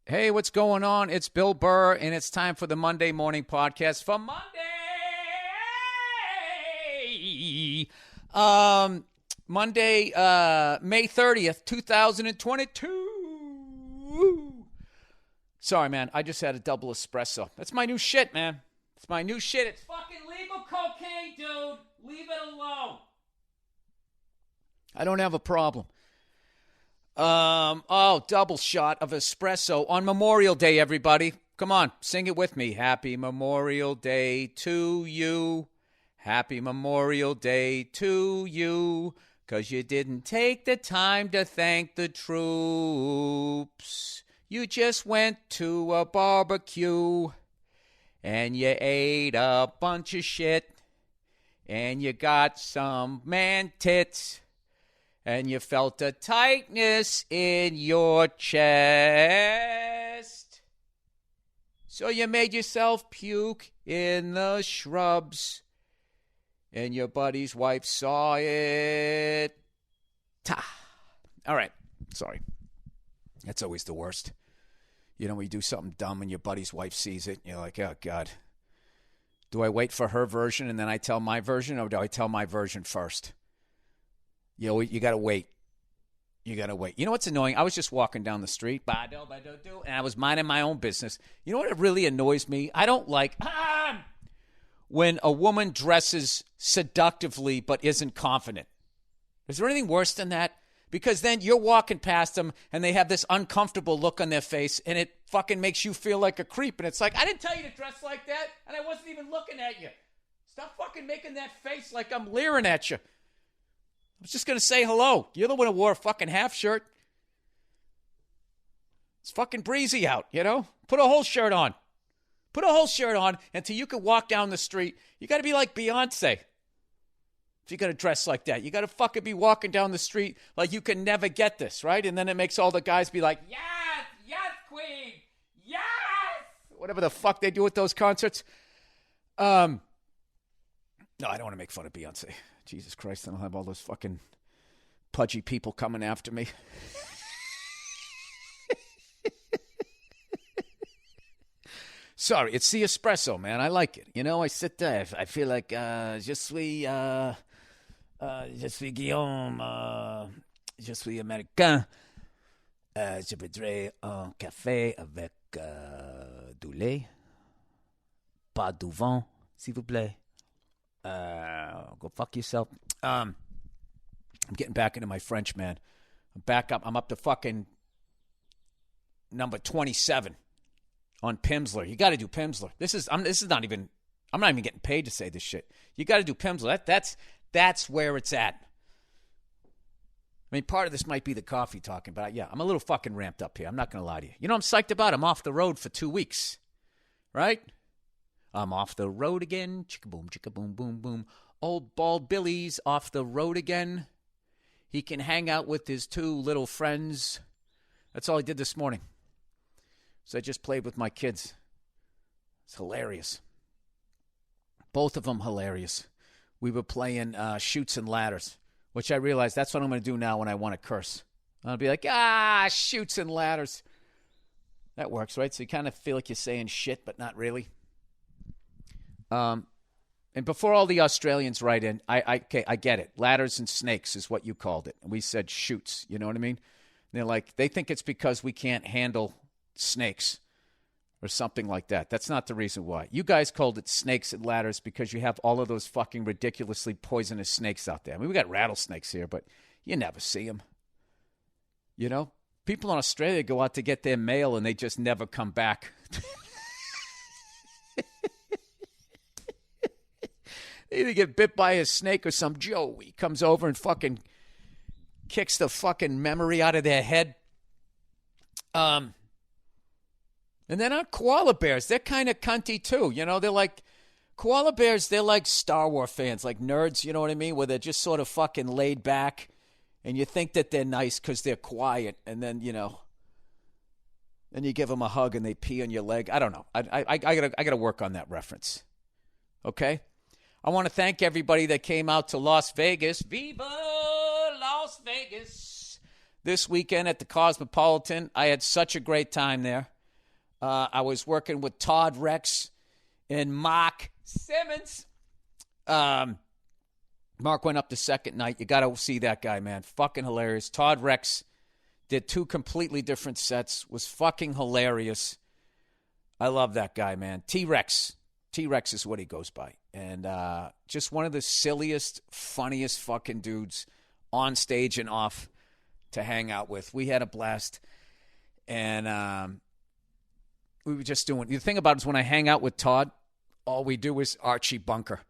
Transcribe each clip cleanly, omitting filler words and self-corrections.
Hey, what's going on? It's Bill Burr, and it's time for the Monday Morning Podcast for Monday, May 30th, 2022. Sorry, man. I just had a double espresso. That's my new shit, man. It's my new shit. It's fucking legal cocaine, dude. Leave it alone. I don't have a problem. Double shot of espresso on Memorial Day, everybody. Come on, sing it with me. Happy Memorial Day to you. Happy Memorial Day to you. 'Cause you didn't take the time to thank the troops. You just went to a barbecue and you ate a bunch of shit and you got some man tits. And you felt a tightness in your chest. So you made yourself puke in the shrubs. And your buddy's wife saw it. All right. Sorry. That's always the worst. You know, when you do something dumb and your buddy's wife sees it, you're like, oh, God. Do I wait for her version and then I tell my version, or do I tell my version first? You know, you got to wait. You got to wait. You know what's annoying? I was just walking down the street, and I was minding my own business. You know what really annoys me? I don't like when a woman dresses seductively but isn't confident. Is there anything worse than that? Because then you're walking past them, and they have this uncomfortable look on their face, and it fucking makes you feel like a creep. And it's like, I didn't tell you to dress like that, and I wasn't even looking at you. Stop fucking making that face like I'm leering at you. I was just going to say hello. You're the one who wore a fucking half shirt. It's fucking breezy out, you know? Put a whole shirt on. Put a whole shirt on until you can walk down the street. You got to be like Beyonce. If you're going to dress like that, you got to fucking be walking down the street like you can never get this, right? And then it makes all the guys be like, yes, yes, queen, yes! Whatever the fuck they do at those concerts. No, I don't want to make fun of Beyonce. Jesus Christ, then I'll have all those fucking pudgy people coming after me. Sorry, it's the espresso, man. I like it. You know, I sit there. I feel like je suis Guillaume, je suis américain. Je voudrais un café avec du lait, pas du vin, s'il vous plaît. Go fuck yourself. I'm getting back into my French, man. I'm back up. I'm up to fucking number 27 on Pimsleur. You got to do Pimsleur. I'm not even getting paid to say this shit. You got to do Pimsleur. That's where it's at. I mean, part of this might be the coffee talking, but I'm a little fucking ramped up here. I'm not going to lie to you. You know what I'm psyched about? I'm off the road for 2 weeks, right? I'm off the road again. Chicka-boom, chicka-boom, boom, boom. Old bald Billy's off the road again. He can hang out with his 2 little friends. That's all I did this morning. So I just played with my kids. It's hilarious. Both of them hilarious. We were playing Chutes and Ladders, which I realized that's what I'm going to do now when I want to curse. I'll be like, Chutes and Ladders. That works, right? So you kind of feel like you're saying shit, but not really. And before all the Australians write in, I get it. Ladders and snakes is what you called it. And we said shoots. You know what I mean? And they're like, they think it's because we can't handle snakes or something like that. That's not the reason why. You guys called it snakes and ladders because you have all of those fucking ridiculously poisonous snakes out there. I mean, we got rattlesnakes here, but you never see them. You know? People in Australia go out to get their mail and they just never come back. They either get bit by a snake or some Joey comes over and fucking kicks the fucking memory out of their head. And then our koala bears, they're kind of cunty too. You know, they're like, koala bears, they're like Star Wars fans, like nerds, you know what I mean? Where they're just sort of fucking laid back and you think that they're nice because they're quiet. And then, you know, then you give them a hug and they pee on your leg. I don't know. I gotta work on that reference. Okay? I want to thank everybody that came out to Las Vegas. Viva Las Vegas! This weekend at the Cosmopolitan. I had such a great time there. I was working with Todd Rex and Mark Simmons. Mark went up the second night. You got to see that guy, man. Fucking hilarious. Todd Rex did 2 completely different sets. Was fucking hilarious. I love that guy, man. T-Rex. T-Rex is what he goes by. And just one of the silliest, funniest fucking dudes on stage and off to hang out with. We had a blast. And we were just doing... The thing about it is when I hang out with Todd, all we do is Archie Bunker.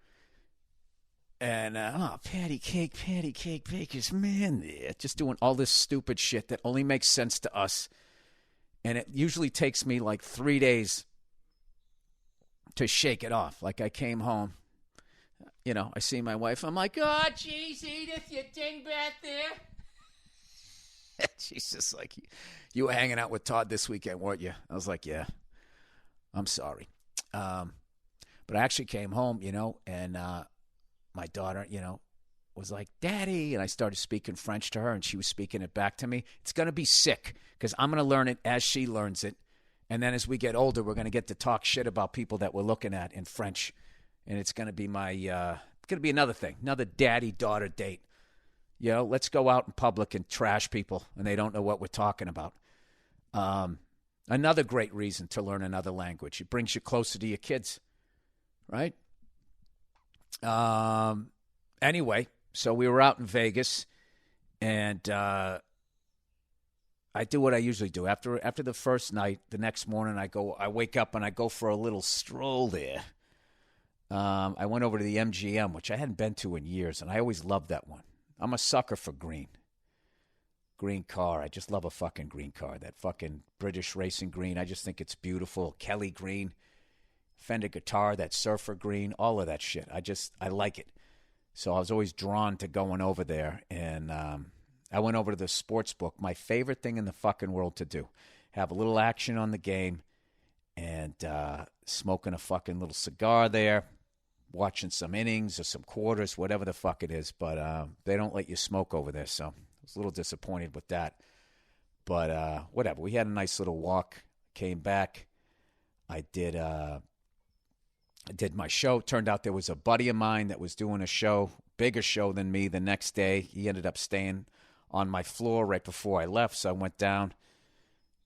And, patty cake, Baker's man there. Just doing all this stupid shit that only makes sense to us. And it usually takes me like 3 days to shake it off. Like I came home, I see my wife. I'm like, oh, geez, Edith, you dingbat there. She's just like, you were hanging out with Todd this weekend, weren't you? I was like, yeah, I'm sorry. But I actually came home, and my daughter, was like, Daddy. And I started speaking French to her, and she was speaking it back to me. It's going to be sick because I'm going to learn it as she learns it. And then as we get older, we're going to get to talk shit about people that we're looking at in French. And it's going to be another thing, another daddy-daughter date. Let's go out in public and trash people, and they don't know what we're talking about. Another great reason to learn another language. It brings you closer to your kids, right? Anyway, so we were out in Vegas, and I do what I usually do. After the first night, the next morning I wake up and I go for a little stroll there. I went over to the MGM, which I hadn't been to in years, and I always loved that one. I'm a sucker for green car. I just love a fucking green car. That fucking British racing green. I just think it's beautiful. Kelly green, Fender guitar, that surfer green, all of that shit. I like it. So I was always drawn to going over there, and I went over to the sports book. My favorite thing in the fucking world to do. Have a little action on the game, and smoking a fucking little cigar there, watching some innings or some quarters, whatever the fuck it is. But they don't let you smoke over there, so I was a little disappointed with that. But whatever. We had a nice little walk. Came back. I did my show. Turned out there was a buddy of mine that was doing a show, bigger show than me the next day. He ended up staying on my floor right before I left, so I went down,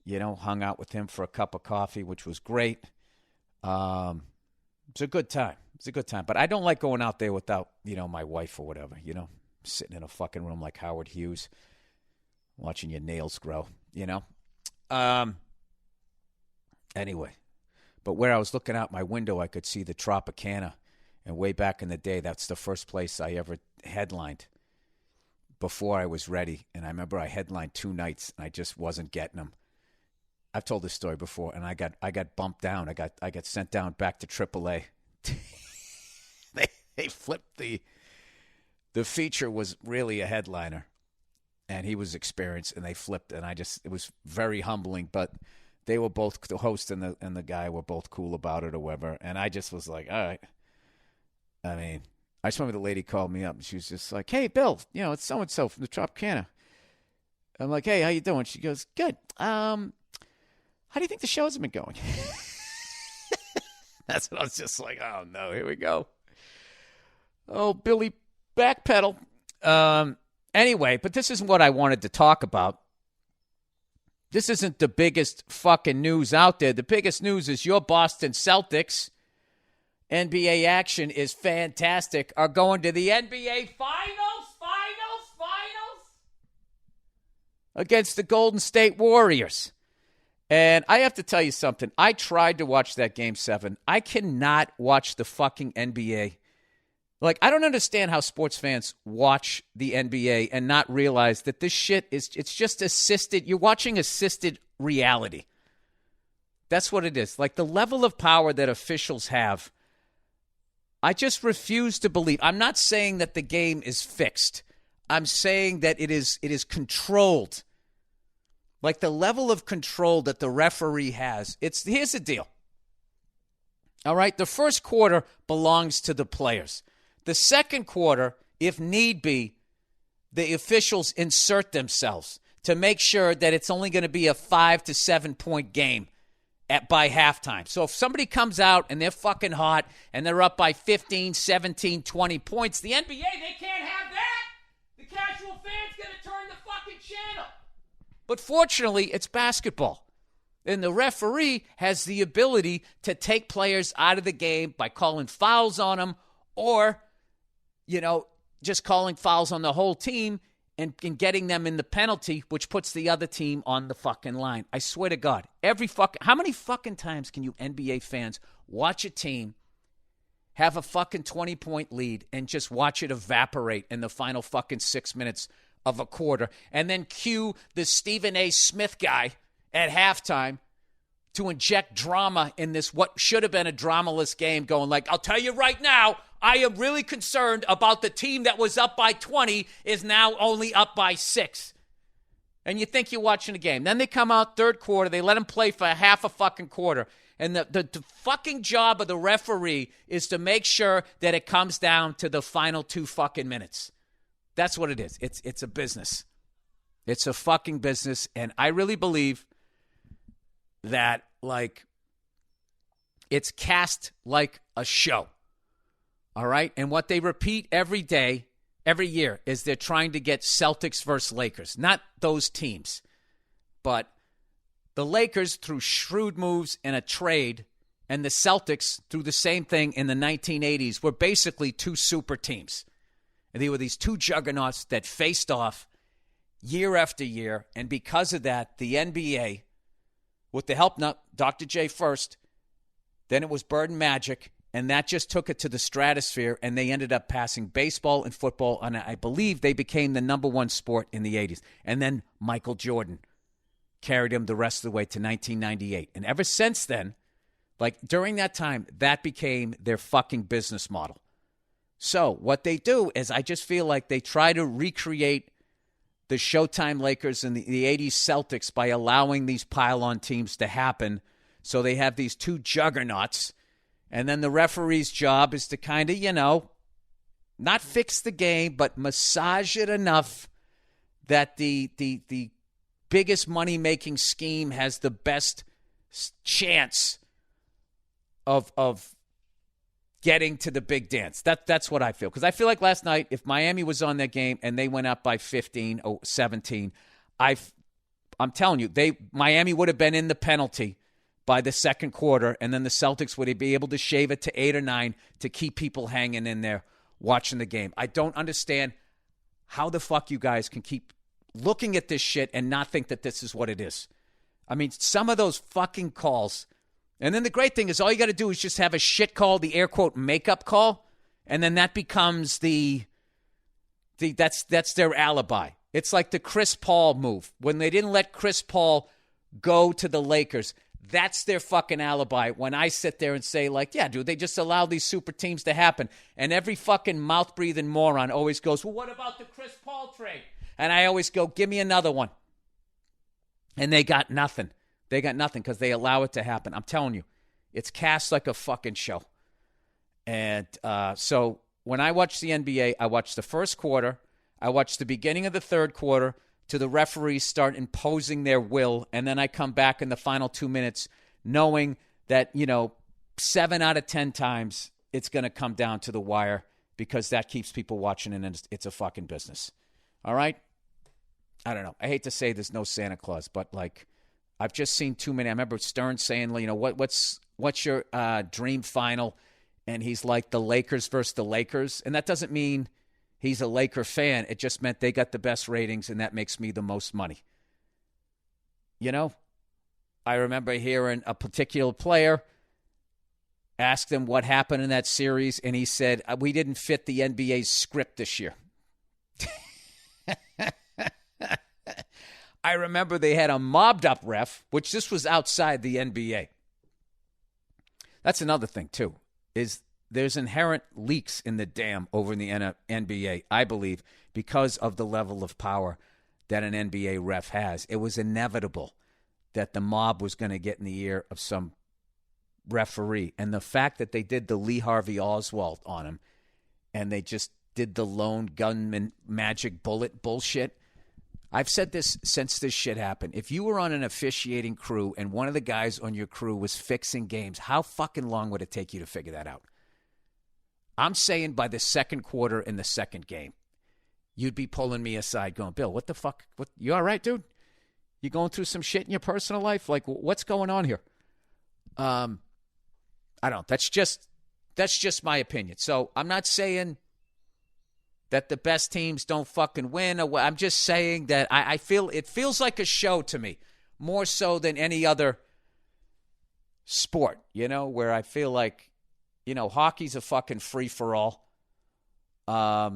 hung out with him for a cup of coffee, which was great. It's a good time. But I don't like going out there without, my wife or whatever, sitting in a fucking room like Howard Hughes, watching your nails grow, Anyway, but where I was looking out my window, I could see the Tropicana. And way back in the day, that's the first place I ever headlined before I was ready. And I remember I headlined 2 nights, and I just wasn't getting them. I've told this story before, and I got bumped down. I got sent down back to AAA. They flipped the feature was really a headliner, and he was experienced, and they flipped, and it was very humbling, but they were both, the host and the guy were both cool about it or whatever, and I just was like, all right. I mean, I just remember the lady called me up, and she was just like, hey, Bill, it's so-and-so from the Tropicana. I'm like, hey, how you doing? She goes, good. How do you think the shows have been going? That's what I was just like, oh, no, here we go. Oh, Billy, backpedal. Anyway, but this isn't what I wanted to talk about. This isn't the biggest fucking news out there. The biggest news is your Boston Celtics, NBA action is fantastic, are going to the NBA Finals against the Golden State Warriors. And I have to tell you something. I tried to watch that Game 7. I cannot watch the fucking NBA. Like, I don't understand how sports fans watch the NBA and not realize that this shit it's just assisted. You're watching assisted reality. That's what it is. Like, the level of power that officials have, I just refuse to believe. I'm not saying that the game is fixed. I'm saying that it is controlled. Like, the level of control that the referee has. Here's the deal. All right? The first quarter belongs to the players. The second quarter, if need be, the officials insert themselves to make sure that it's only going to be a 5 to 7 point game by halftime. So if somebody comes out and they're fucking hot and they're up by 15, 17, 20 points, the NBA, they can't have that. The casual fan's going to turn the fucking channel. But fortunately, it's basketball. And the referee has the ability to take players out of the game by calling fouls on them or, just calling fouls on the whole team and getting them in the penalty, which puts the other team on the fucking line. I swear to God, how many fucking times can you NBA fans watch a team have a fucking 20-point lead and just watch it evaporate in the final fucking 6 minutes of a quarter and then cue the Stephen A. Smith guy at halftime to inject drama in this what should have been a dramaless game going like, I'll tell you right now, I am really concerned about the team that was up by 20 is now only up by 6. And you think you're watching a game. Then they come out third quarter. They let them play for a half a fucking quarter. And the fucking job of the referee is to make sure that it comes down to the final 2 fucking minutes. That's what it is. It's a business. It's a fucking business. And I really believe that, it's cast like a show. All right? And what they repeat every year, is they're trying to get Celtics versus Lakers. Not those teams, but the Lakers through shrewd moves and a trade, and the Celtics through the same thing in the 1980s were basically 2 super teams. And they were these 2 juggernauts that faced off year after year. And because of that, the NBA, with the help of Dr. J first, then it was Bird and Magic, and that just took it to the stratosphere, and they ended up passing baseball and football, and I believe they became the number 1 sport in the 80s. And then Michael Jordan carried him the rest of the way to 1998. And ever since then, during that time, that became their fucking business model. So what they do is I just feel like they try to recreate the Showtime Lakers and the 80s Celtics by allowing these pile-on teams to happen. So they have these 2 juggernauts. And then the referee's job is to kind of, not fix the game, but massage it enough that the biggest money-making scheme has the best chance of getting to the big dance. That's what I feel. Because I feel like last night, if Miami was on that game and they went up by 15 or 17, I'm telling you, Miami would have been in the penalty by the second quarter, and then the Celtics would be able to shave it to 8 or 9 to keep people hanging in there watching the game. I don't understand how the fuck you guys can keep looking at this shit and not think that this is what it is. I mean, some of those fucking calls. And then the great thing is all you got to do is just have a shit call, the air quote makeup call, and then that becomes that's their alibi. It's like the Chris Paul move. When they didn't let Chris Paul go to the Lakers, that's their fucking alibi when I sit there and say, yeah, dude, they just allow these super teams to happen. And every fucking mouth-breathing moron always goes, well, what about the Chris Paul trade? And I always go, give me another one. And they got nothing. They got nothing because they allow it to happen. I'm telling you, it's cast like a fucking show. And so when I watch the NBA, I watch the first quarter. I watch the beginning of the third quarter to the referees start imposing their will, and then I come back in the final 2 minutes knowing that, 7 out of 10 times it's going to come down to the wire because that keeps people watching, and it's a fucking business. All right? I don't know. I hate to say there's no Santa Claus, but, I've just seen too many. I remember Stern saying, what's your dream final? And he's like, the Lakers versus the Lakers. And that doesn't mean he's a Laker fan. It just meant they got the best ratings, and that makes me the most money. I remember hearing a particular player ask them what happened in that series, and he said, we didn't fit the NBA's script this year. I remember they had a mobbed-up ref, which this was outside the NBA. That's another thing, too, is there's inherent leaks in the dam over in the NBA, I believe, because of the level of power that an NBA ref has. It was inevitable that the mob was going to get in the ear of some referee. And the fact that they did the Lee Harvey Oswald on him and they just did the lone gunman magic bullet bullshit, I've said this since this shit happened. If you were on an officiating crew and one of the guys on your crew was fixing games, how fucking long would it take you to figure that out? I'm saying by the second quarter in the second game, you'd be pulling me aside going, Bill, what the fuck? What, you all right, dude? You going through some shit in your personal life? Like, what's going on here? I don't. That's just my opinion. So I'm not saying that the best teams don't fucking win. I'm just saying that I feel it feels like a show to me, more so than any other sport, where I feel like, hockey's a fucking free-for-all. Yeah,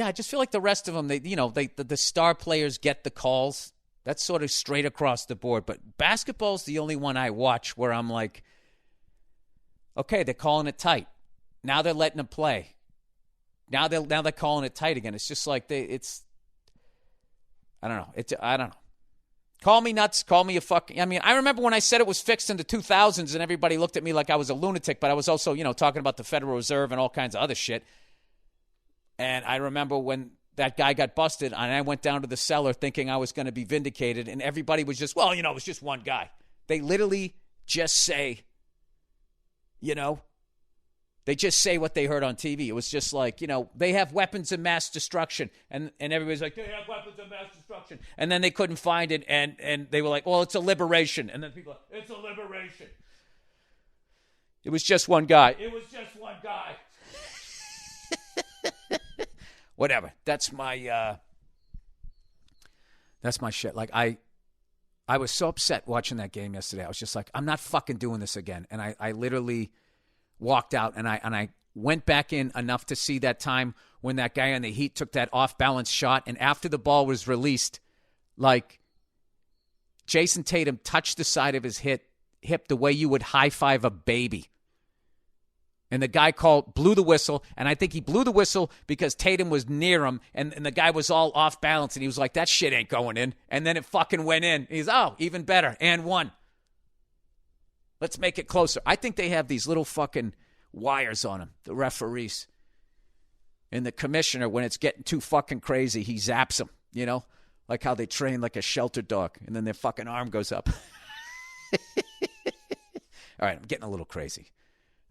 I just feel like the rest of them, the star players get the calls. That's sort of straight across the board. But basketball's the only one I watch where I'm like, okay, they're calling it tight. Now they're letting them play. Now they're calling it tight again. It's just like I don't know. I don't know. Call me nuts. Call me a fucking. I mean, I remember when I said it was fixed in the 2000s, and everybody looked at me like I was a lunatic. But I was also, talking about the Federal Reserve and all kinds of other shit. And I remember when that guy got busted, and I went down to the cellar thinking I was going to be vindicated, and everybody was just, well, it was just one guy. They literally just say, they just say what they heard on TV. It was just like, they have weapons of mass destruction. And everybody's like, they have weapons of mass destruction. And then they couldn't find it. And they were like, well, it's a liberation. And then people are like, it's a liberation. It was just one guy. It was just one guy. Whatever. That's my shit. Like, I was so upset watching that game yesterday. I was just like, I'm not fucking doing this again. And I literally walked out, and I went back in enough to see that time when that guy on the Heat took that off-balance shot, and after the ball was released, like, Jason Tatum touched the side of his hip the way you would high-five a baby. And the guy blew the whistle, and I think he blew the whistle because Tatum was near him, and the guy was all off balance, and he was like, that shit ain't going in. And then it fucking went in. He's, even better, and one. Let's make it closer. I think they have these little fucking wires on them, the referees. And the commissioner, when it's getting too fucking crazy, he zaps them, like how they train like a shelter dog, and then their fucking arm goes up. All right, I'm getting a little crazy.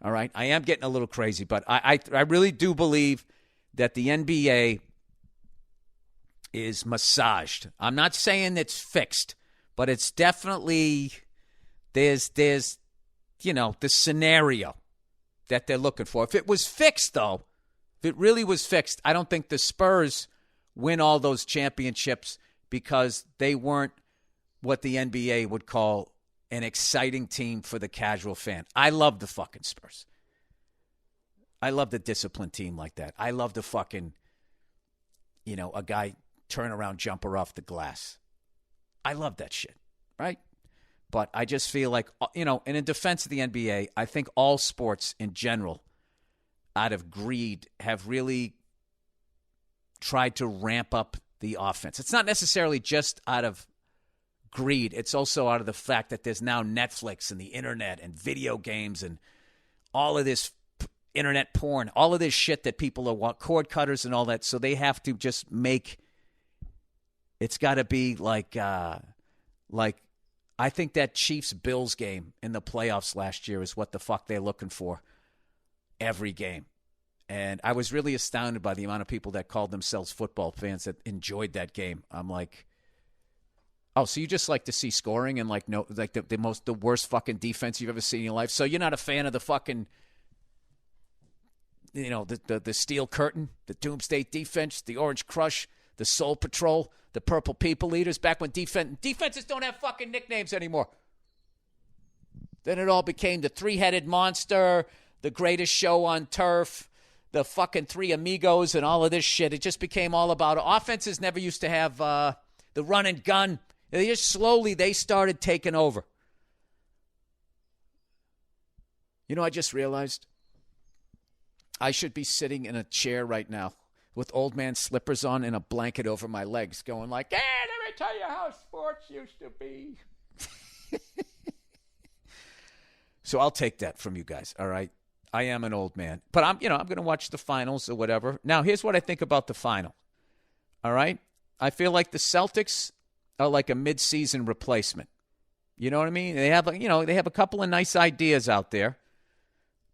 All right, I am getting a little crazy, but I really do believe that the NBA is massaged. I'm not saying it's fixed, but it's definitely there's the scenario that they're looking for. If it was fixed, though, if it really was fixed, I don't think the Spurs win all those championships because they weren't what the NBA would call an exciting team for the casual fan. I love the fucking Spurs. I love the disciplined team like that. I love the fucking, a guy turnaround jumper off the glass. I love that shit, right? But I just feel like, and in defense of the NBA, I think all sports in general, out of greed, have really tried to ramp up the offense. It's not necessarily just out of greed. It's also out of the fact that there's now Netflix and the internet and video games and all of this internet porn, all of this shit that people are cord cutters and all that. So they have to just make, it's got to be like I think that Chiefs-Bills game in the playoffs last year is what the fuck they're looking for every game. And I was really astounded by the amount of people that called themselves football fans that enjoyed that game. I'm like, oh, so you just like to see scoring and the worst fucking defense you've ever seen in your life? So you're not a fan of the fucking, the Steel Curtain, the Doomsday Defense, the Orange Crush, the Soul Patrol, the Purple People Eaters, back when defenses don't have fucking nicknames anymore. Then it all became the Three-Headed Monster, the Greatest Show on Turf, the fucking Three Amigos, and all of this shit. It just became all about offenses. Never used to have the run and gun. They just slowly, they started taking over. I just realized I should be sitting in a chair right now with old man slippers on and a blanket over my legs going like, hey, let me tell you how sports used to be. So I'll take that from you guys, all right? I am an old man. But I'm going to watch the finals or whatever. Now, here's what I think about the final. All right? I feel like the Celtics are like a mid-season replacement. You know what I mean? They have, they have a couple of nice ideas out there.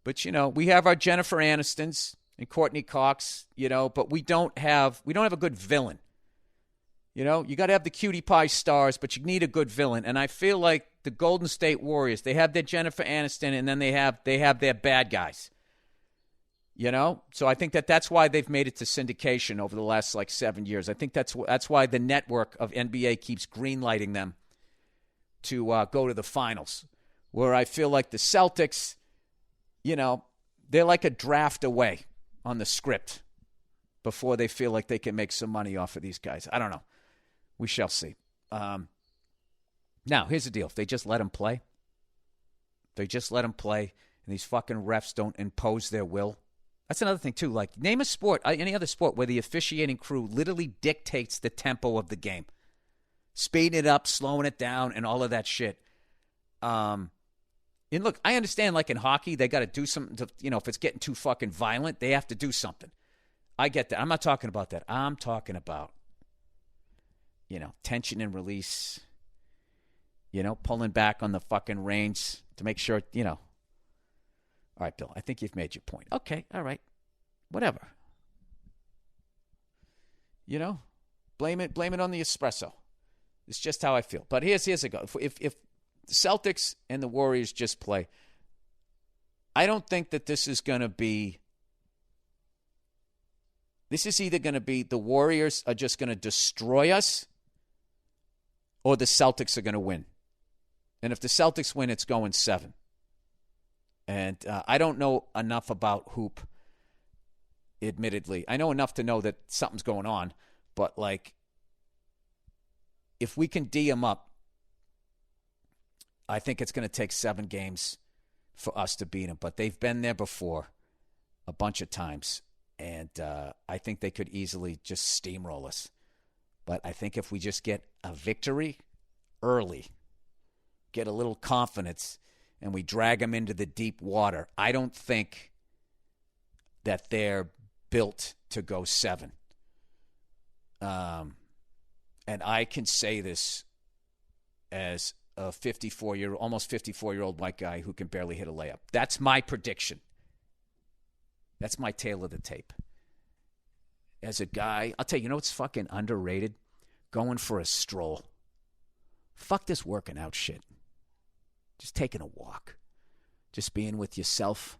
But, we have our Jennifer Anistons and Courtney Cox, but we don't have a good villain. You got to have the cutie pie stars, but you need a good villain. And I feel like the Golden State Warriors, they have their Jennifer Aniston, and then they have their bad guys. So I think that's why they've made it to syndication over the last 7 years. I think that's why the network of NBA keeps greenlighting them to go to the finals. Where I feel like the Celtics, they're like a draft away on the script before they feel like they can make some money off of these guys. I don't know. We shall see. Now, here's the deal. If they just let them play, and these fucking refs don't impose their will. That's another thing, too. Like, name a sport, any other sport, where the officiating crew literally dictates the tempo of the game. Speeding it up, slowing it down, and all of that shit. And look, I understand, like in hockey, they got to do something to, if it's getting too fucking violent, they have to do something. I get that. I'm not talking about that. I'm talking about, tension and release, pulling back on the fucking reins to make sure, All right, Bill, I think you've made your point. Okay, all right. Whatever. Blame it on the espresso. It's just how I feel. But here's a go. If the Celtics and the Warriors just play, I don't think that this is going to be. This is either going to be the Warriors are just going to destroy us, or the Celtics are going to win. And if the Celtics win, it's going 7. And I don't know enough about hoop, admittedly. I know enough to know that something's going on, but if we can D them up, I think it's going to take 7 games for us to beat them. But they've been there before a bunch of times, and I think they could easily just steamroll us. But I think if we just get a victory early, get a little confidence, and we drag them into the deep water, I don't think that they're built to go 7. And I can say this as a almost 54-year-old white guy who can barely hit a layup. That's my prediction. That's my tail of the tape. As a guy, I'll tell you, what's fucking underrated? Going for a stroll. Fuck this working out shit. Just taking a walk. Just being with yourself,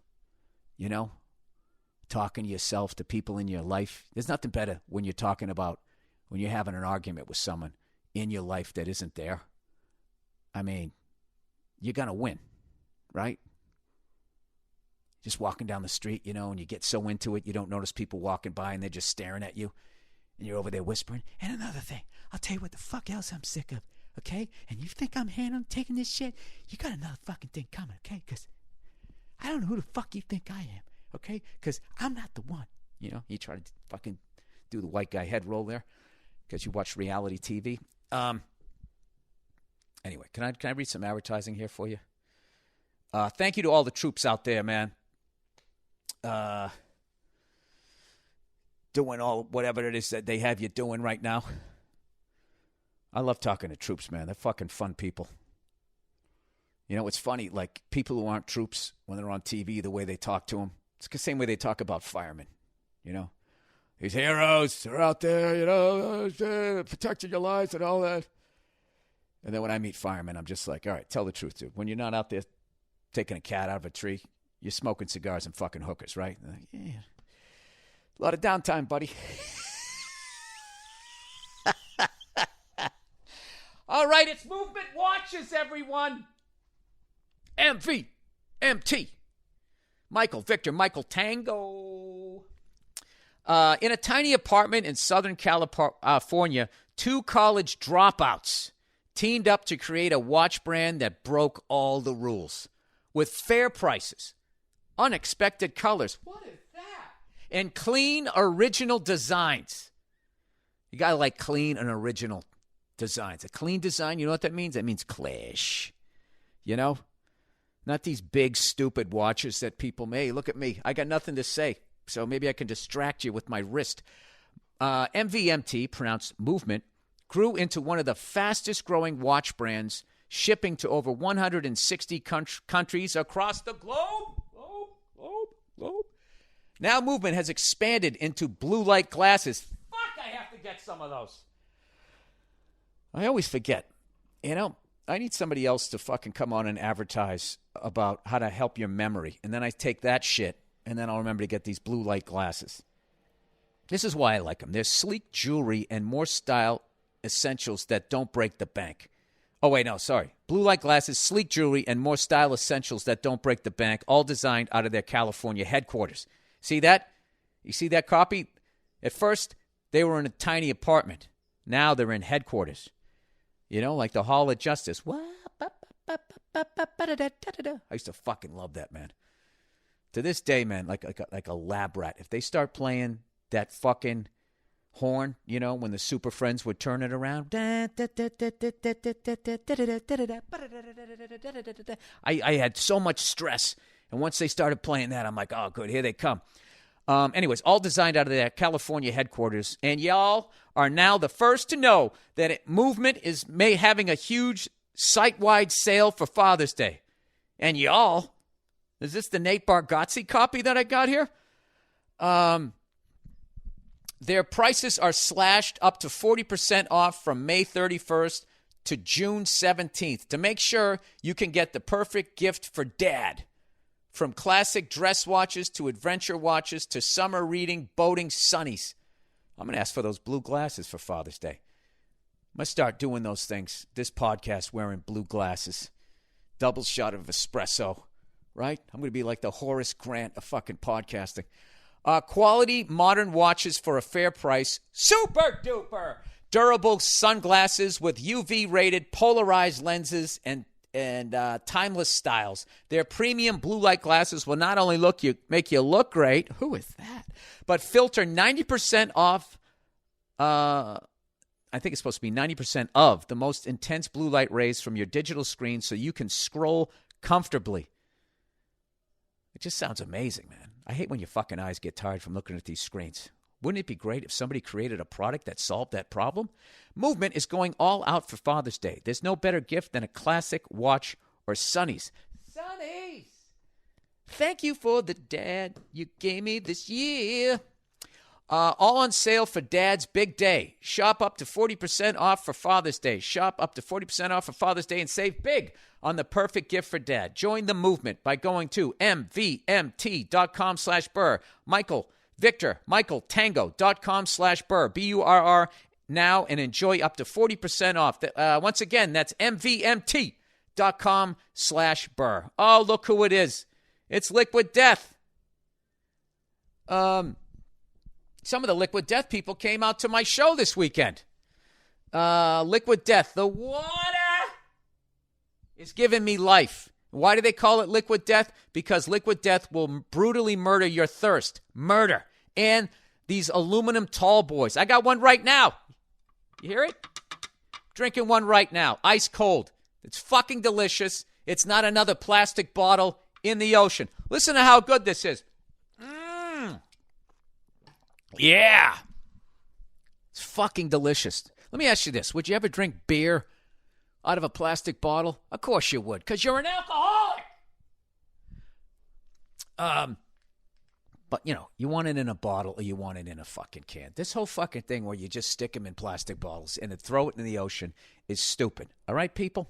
talking to yourself, to people in your life. There's nothing better when you're having an argument with someone in your life that isn't there. I mean, you're going to win, right? Just walking down the street, and you get so into it, you don't notice people walking by and they're just staring at you. And you're over there whispering. And another thing, I'll tell you what the fuck else I'm sick of, okay? And you think I'm taking this shit? You got another fucking thing coming, okay? Because I don't know who the fuck you think I am, okay? Because I'm not the one. You try to fucking do the white guy head roll there because you watch reality TV. Anyway, can I read some advertising here for you? Thank you to all the troops out there, man. Doing whatever it is that they have you doing right now. I love talking to troops, man. They're fucking fun people. It's funny, like people who aren't troops, when they're on TV, the way they talk to them, it's the same way they talk about firemen, These heroes, they're out there, protecting your lives and all that. And then when I meet firemen, I'm just like, all right, tell the truth, dude. When you're not out there taking a cat out of a tree, you're smoking cigars and fucking hookers, right? Like, yeah. A lot of downtime, buddy. All right, it's Movement Watches, everyone. MVMT. Michael Victor, Michael Tango. In a tiny apartment in Southern California, 2 college dropouts teamed up to create a watch brand that broke all the rules. With fair prices, unexpected colors. What is that? And clean, original designs. You got to like clean and original designs. A clean design, you know what that means? That means clash. Not these big, stupid watches that people may. Look at me. I got nothing to say, so maybe I can distract you with my wrist. MVMT, pronounced movement, grew into one of the fastest-growing watch brands, shipping to over 160 countries across the globe. Now Movement has expanded into blue light glasses. Fuck, I have to get some of those. I always forget. I need somebody else to fucking come on and advertise about how to help your memory. And then I take that shit, and then I'll remember to get these blue light glasses. This is why I like them. They're sleek jewelry and more style essentials that don't break the bank. Oh, wait, no, sorry. Blue light glasses, sleek jewelry, and more style essentials that don't break the bank, all designed out of their California headquarters. See that? You see that copy? At first, they were in a tiny apartment. Now they're in headquarters. Like the Hall of Justice. I used to fucking love that, man. To this day, man, like a lab rat. If they start playing that fucking horn, when the Super Friends would turn it around. I had so much stress. And once they started playing that, I'm like, oh, good, here they come. Anyways, all designed out of their California headquarters. And y'all are now the first to know that Movement is having a huge site-wide sale for Father's Day. And y'all, is this the Nate Bargatze copy that I got here? Their prices are slashed up to 40% off from May 31st to June 17th to make sure you can get the perfect gift for dad. From classic dress watches to adventure watches to summer reading, boating, sunnies. I'm going to ask for those blue glasses for Father's Day. I'm going to start doing those things. This podcast wearing blue glasses. Double shot of espresso, right? I'm going to be like the Horace Grant of fucking podcasting. Quality modern watches for a fair price. Super duper durable sunglasses with UV-rated polarized lenses and timeless styles. Their premium blue light glasses will not only make you look great, who is that, but filter 90% off, I think it's supposed to be 90% of the most intense blue light rays from your digital screen so you can scroll comfortably. It just sounds amazing, man. I hate when your fucking eyes get tired from looking at these screens. Wouldn't it be great if somebody created a product that solved that problem? Movement is going all out for Father's Day. There's no better gift than a classic watch or Sunnies. Sunnies! Thank you for the dad you gave me this year. All on sale for Dad's big day. Shop up to 40% off for Father's Day. Shop up to 40% off for Father's Day and save big on the perfect gift for Dad. Join the movement by going to mvmt.com/Burr. Victor, Michael, Tango.com/Burr, BURR, now, and enjoy up to 40% off. Once again, that's MVMT.com/Burr. Oh, look who it is. It's Liquid Death. Some of the Liquid Death people came out to my show this weekend. Liquid Death, the water is giving me life. Why do they call it Liquid Death? Because Liquid Death will brutally murder your thirst. Murder. And these aluminum tall boys. I got one right now. You hear it? Drinking one right now. Ice cold. It's fucking delicious. It's not another plastic bottle in the ocean. Listen to how good this is. Yeah. It's fucking delicious. Let me ask you this. Would you ever drink beer out of a plastic bottle? Of course you would, because you're an alcoholic. But, you want it in a bottle or you want it in a fucking can. This whole fucking thing where you just stick them in plastic bottles and then throw it in the ocean is stupid. All right, people?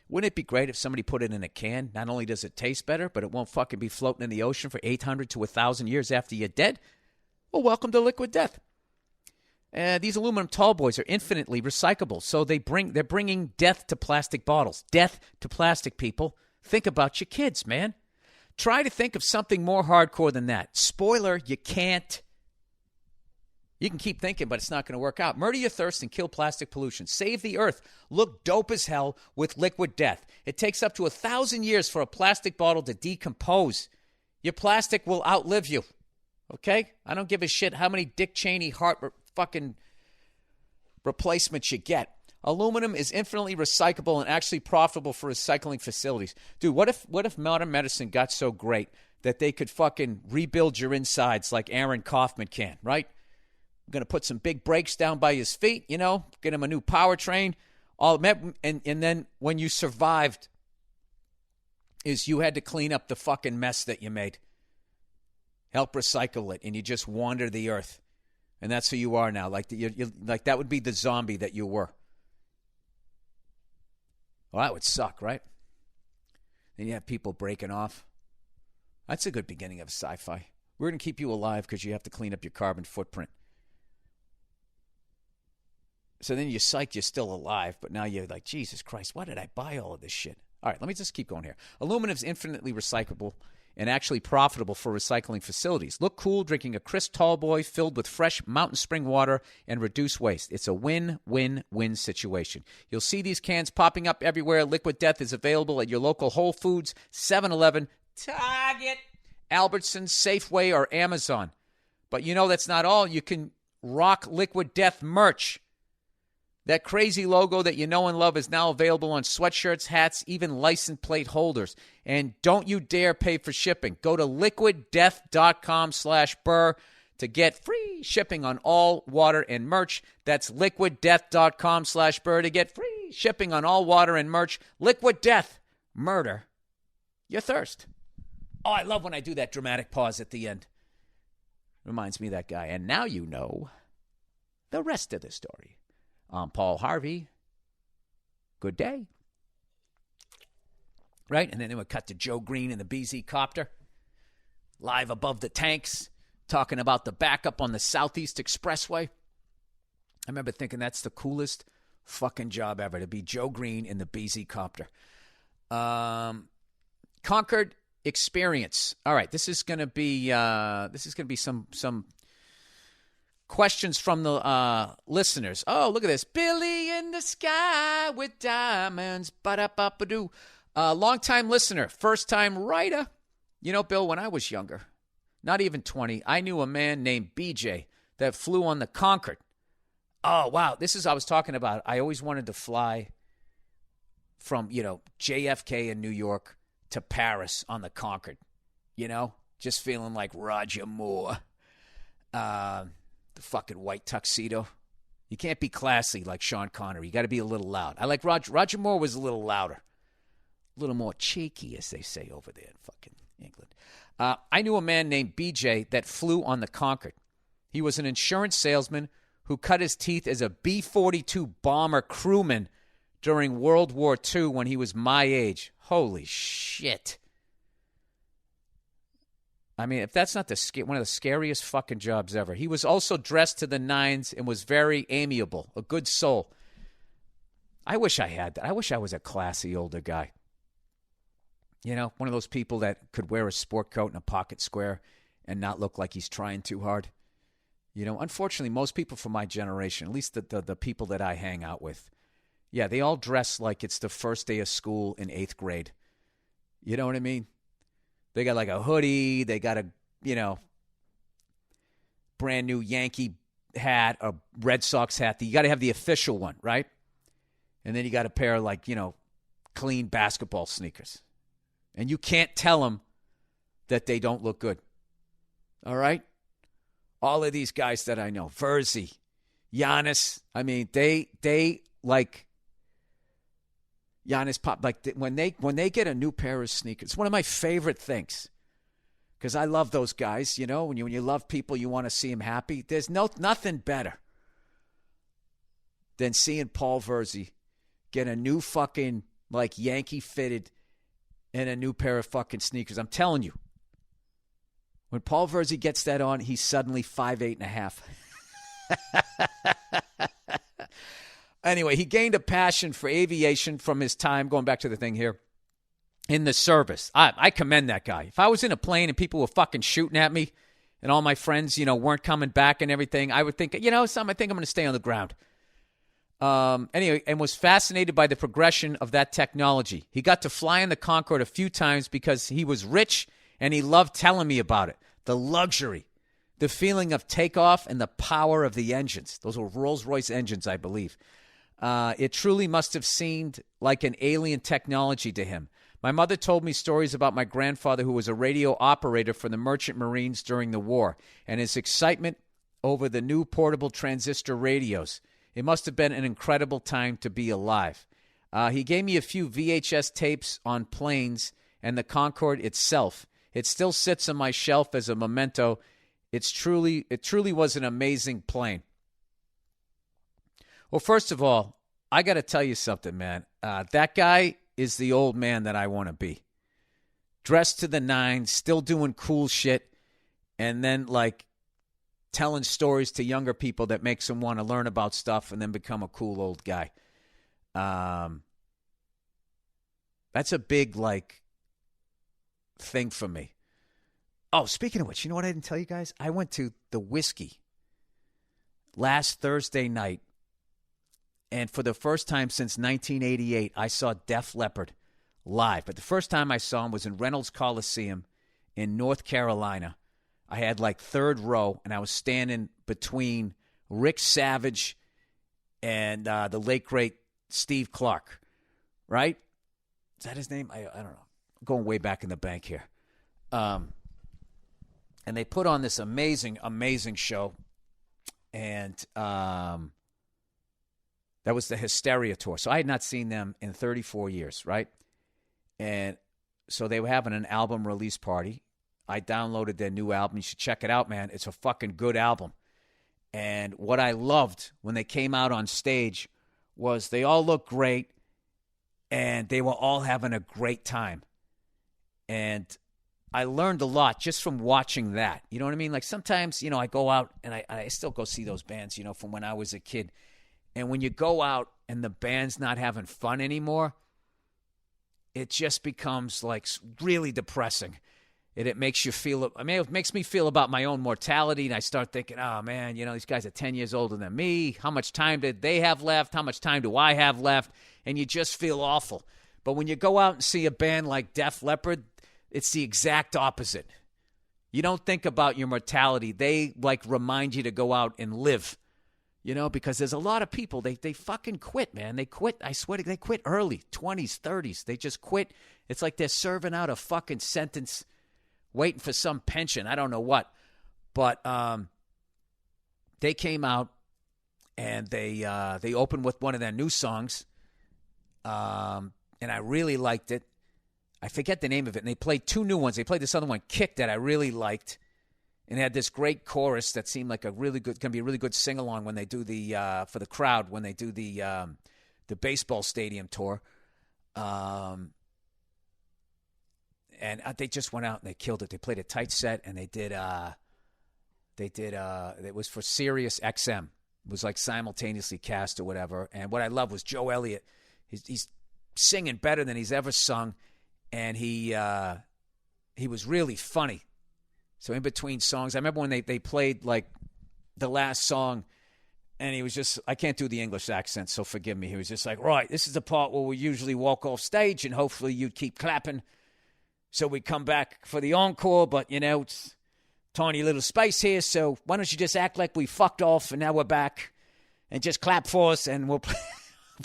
Wouldn't it be great if somebody put it in a can? Not only does it taste better, but it won't fucking be floating in the ocean for 800 to 1,000 years after you're dead? Well, welcome to Liquid Death. These aluminum tall boys are infinitely recyclable, so they're bringing death to plastic bottles. Death to plastic, people. Think about your kids, man. Try to think of something more hardcore than that. Spoiler, you can't. You can keep thinking, but it's not going to work out. Murder your thirst and kill plastic pollution. Save the earth. Look dope as hell with Liquid Death. It takes up to 1,000 years for a plastic bottle to decompose. Your plastic will outlive you. Okay? I don't give a shit how many Dick Cheney heart fucking replacements you get. Aluminum is infinitely recyclable and actually profitable for recycling facilities. Dude, what if modern medicine got so great that they could fucking rebuild your insides like Aaron Kaufman can, right? going to put some big brakes down by his feet, get him a new powertrain. And then when you survived is you had to clean up the fucking mess that you made. Help recycle it, and you just wander the earth. And that's who you are now. Like like that would be the zombie that you were. Well, that would suck, right? Then you have people breaking off. That's a good beginning of sci-fi. We're going to keep you alive because you have to clean up your carbon footprint. So then you're psyched you're still alive, but now you're like, Jesus Christ, why did I buy all of this shit? All right, let me just keep going here. Aluminum is infinitely recyclable and actually profitable for recycling facilities. Look cool drinking a crisp tall boy filled with fresh mountain spring water and reduce waste. It's a win-win-win situation. You'll see these cans popping up everywhere. Liquid Death is available at your local Whole Foods, 7-Eleven, Target, Albertsons, Safeway, or Amazon. But that's not all. You can rock Liquid Death merch. That crazy logo that you know and love is now available on sweatshirts, hats, even license plate holders. And don't you dare pay for shipping. Go to liquiddeath.com/Burr to get free shipping on all water and merch. That's liquiddeath.com/Burr to get free shipping on all water and merch. Liquid Death. Murder your thirst. Oh, I love when I do that dramatic pause at the end. Reminds me of that guy. And now you know the rest of the story. I'm Paul Harvey. Good day. Right? And then they would cut to Joe Green in the BZ copter, live above the tanks, talking about the backup on the Southeast Expressway. I remember thinking that's the coolest fucking job ever, to be Joe Green in the BZ copter. Conquered experience. All right, this is going to be some questions from the listeners. Oh, look at this. Billy in the sky with diamonds. Ba-da-ba-ba-doo. Long-time listener, first-time writer. Bill, when I was younger, not even 20, I knew a man named BJ that flew on the Concorde. Oh, wow. I was talking about, I always wanted to fly from, JFK in New York to Paris on the Concorde. Just feeling like Roger Moore. The fucking white tuxedo. You can't be classy like Sean Connery. You got to be a little loud. I like Roger. Roger Moore was a little louder. A little more cheeky, as they say over there in fucking England. I knew a man named BJ that flew on the Concorde. He was an insurance salesman who cut his teeth as a B-52 bomber crewman during World War II when he was my age. Holy shit. I mean, if that's not one of the scariest fucking jobs ever. He was also dressed to the nines and was very amiable, a good soul. I wish I had that. I wish I was a classy older guy. One of those people that could wear a sport coat and a pocket square and not look like he's trying too hard. Unfortunately, most people from my generation, at least the people that I hang out with, yeah, they all dress like it's the first day of school in 8th grade. You know what I mean? They got like a hoodie. They got a, brand new Yankee hat, a Red Sox hat. You got to have the official one, right? And then you got a pair of clean basketball sneakers. And you can't tell them that they don't look good. All right? All of these guys that I know, Verzi, Giannis, I mean, they like Giannis pop, when they get a new pair of sneakers. It's one of my favorite things because I love those guys. When you love people, you want to see them happy. There's nothing better than seeing Paul Verzi get a new fucking Yankee fitted and a new pair of fucking sneakers. I'm telling you, when Paul Verzi gets that on, he's suddenly 5'8.5". Anyway, he gained a passion for aviation from his time, going back to the thing here, in the service. I commend that guy. If I was in a plane and people were fucking shooting at me and all my friends, weren't coming back and everything, I would think, I think I'm going to stay on the ground. Anyway, and was fascinated by the progression of that technology. He got to fly in the Concorde a few times because he was rich and he loved telling me about it. The luxury, the feeling of takeoff and the power of the engines. Those were Rolls-Royce engines, I believe. It truly must have seemed like an alien technology to him. My mother told me stories about my grandfather who was a radio operator for the Merchant Marines during the war and his excitement over the new portable transistor radios. It must have been an incredible time to be alive. He gave me a few VHS tapes on planes and the Concorde itself. It still sits on my shelf as a memento. It truly was an amazing plane. Well, first of all, I got to tell you something, man. That guy is the old man that I want to be. Dressed to the nines, still doing cool shit, and then, like, telling stories to younger people that makes them want to learn about stuff and then become a cool old guy. That's a big, like, thing for me. Oh, speaking of which, you know what I didn't tell you guys? I went to the Whiskey last Thursday night, and for the first time since 1988, I saw Def Leppard live. But the first time I saw him was in Reynolds Coliseum in North Carolina. I had like third row, and I was standing between Rick Savage and the late, great Steve Clark, right? Is that his name? I don't know. I'm going way back in the bank here. And they put on this amazing, amazing show. And that was the Hysteria Tour. So I had not seen them in 34 years, right? And so they were having an album release party. I downloaded their new album. You should check it out, man. It's a fucking good album. And what I loved when they came out on stage was they all looked great, and they were all having a great time. And I learned a lot just from watching that. You know what I mean? Like sometimes, I go out, and I still go see those bands, from when I was a kid. And when you go out and the band's not having fun anymore, it just becomes like really depressing. It makes you feel, it makes me feel about my own mortality. And I start thinking, oh man, these guys are 10 years older than me. How much time did they have left? How much time do I have left? And you just feel awful. But when you go out and see a band like Def Leppard, it's the exact opposite. You don't think about your mortality. They like remind you to go out and live. Because there's a lot of people, they fucking quit, man. They quit, I swear to God, they quit early, 20s, 30s. They just quit. It's like they're serving out a fucking sentence, waiting for some pension. I don't know what. But they came out, and they opened with one of their new songs, and I really liked it. I forget the name of it, and they played two new ones. They played this other one, Kick, that I really liked. And it had this great chorus that seemed like going to be a really good sing-along when they do for the crowd, when they do the baseball stadium tour. And they just went out and they killed it. They played a tight set, and it was for Sirius XM. It was like simultaneously cast or whatever. And what I love was Joe Elliott. He's singing better than he's ever sung, and he was really funny. So in between songs, I remember when they played like the last song, and he was just, I can't do the English accent, so forgive me. He was just like, right, this is the part where we usually walk off stage, and hopefully you'd keep clapping so we come back for the encore, but, it's tiny little space here, so why don't you just act like we fucked off, and now we're back, and just clap for us, and we'll play.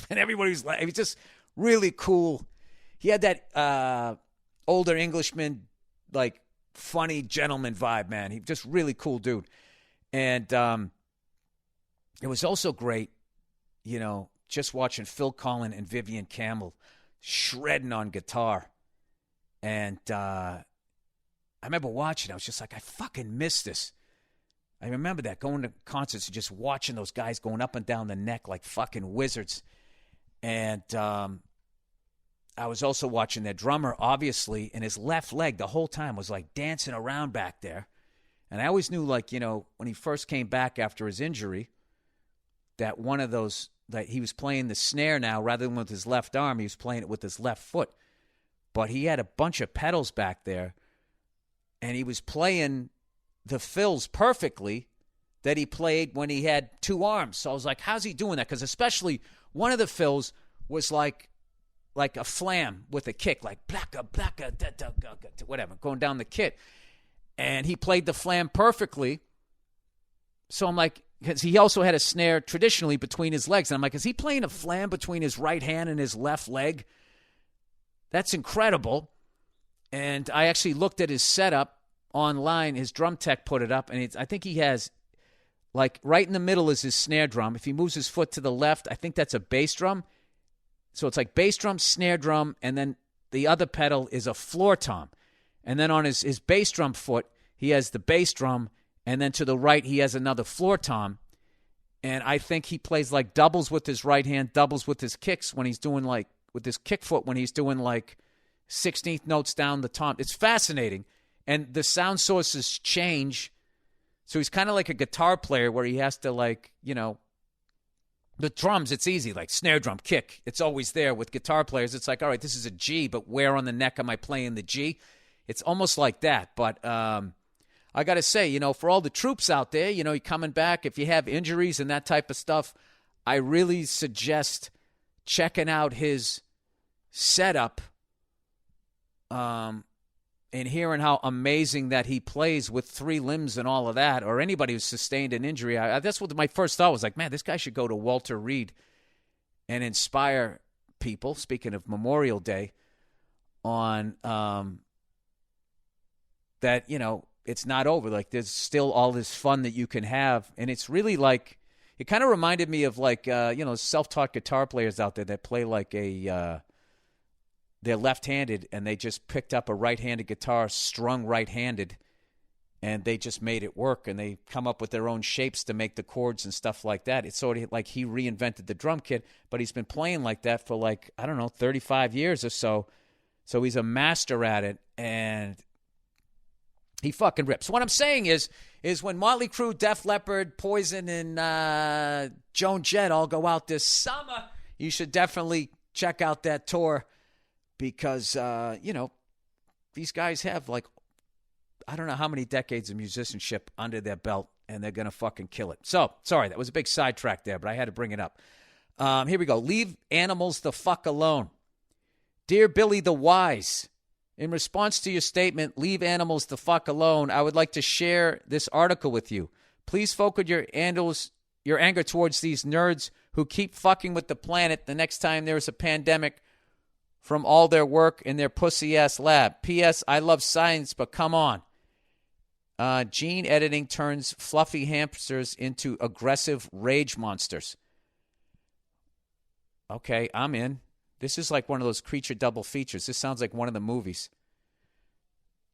And everybody's like, he was just really cool. He had that older Englishman, like, funny gentleman vibe, man. He just really cool dude. And it was also great, just watching Phil Collin and Vivian Campbell shredding on guitar. And I remember watching, I was just like, I fucking miss this. I remember that, going to concerts and just watching those guys going up and down the neck like fucking wizards. And I was also watching their drummer, obviously, and his left leg the whole time was like dancing around back there. And I always knew, like, when he first came back after his injury, that one of those, that he was playing the snare now rather than with his left arm, he was playing it with his left foot. But he had a bunch of pedals back there, and he was playing the fills perfectly that he played when he had two arms. So I was like, how's he doing that? Because especially one of the fills was like a flam with a kick, like blacka, blacka, da, da, da, da, whatever, going down the kit. And he played the flam perfectly. So I'm like, because he also had a snare traditionally between his legs. And I'm like, is he playing a flam between his right hand and his left leg? That's incredible. And I actually looked at his setup online. His drum tech put it up. And I think he has Like right in the middle is his snare drum. If he moves his foot to the left, I think that's a bass drum. So it's like bass drum, snare drum, and then the other pedal is a floor tom. And then on his bass drum foot, he has the bass drum, and then to the right, he has another floor tom. And I think he plays like doubles with his right hand, doubles with his kicks when he's doing like, with his kick foot when he's doing like 16th notes down the tom. It's fascinating. And the sound sources change. So he's kind of like a guitar player where he has to like, the drums, it's easy, like snare drum, kick. It's always there. With guitar players, it's like, all right, this is a G, but where on the neck am I playing the G? It's almost like that. But I got to say, for all the troops out there, you're coming back, if you have injuries and that type of stuff, I really suggest checking out his setup and hearing how amazing that he plays with 3 limbs and all of that, or anybody who's sustained an injury. That's what my first thought was, like, man, this guy should go to Walter Reed and inspire people, speaking of Memorial Day, on that, it's not over. Like, there's still all this fun that you can have. And it's really like, it kind of reminded me of like, self-taught guitar players out there that play like they're left-handed and they just picked up a right-handed guitar strung right-handed and they just made it work, and they come up with their own shapes to make the chords and stuff like that. It's sort of like he reinvented the drum kit, but he's been playing like that for like, 35 years or so. So he's a master at it, and he fucking rips. What I'm saying is when Motley Crue, Def Leppard, Poison, and Joan Jett all go out this summer, you should definitely check out that tour. Because, these guys have, like, I don't know how many decades of musicianship under their belt, and they're going to fucking kill it. So, sorry, that was a big sidetrack there, but I had to bring it up. Here we go. Leave animals the fuck alone. Dear Billy the Wise, in response to your statement, leave animals the fuck alone, I would like to share this article with you. Please focus your anger towards these nerds who keep fucking with the planet the next time there is a pandemic from all their work in their pussy-ass lab. P.S. I love science, but come on. Gene editing turns fluffy hamsters into aggressive rage monsters. Okay, I'm in. This is like one of those creature double features. This sounds like one of the movies.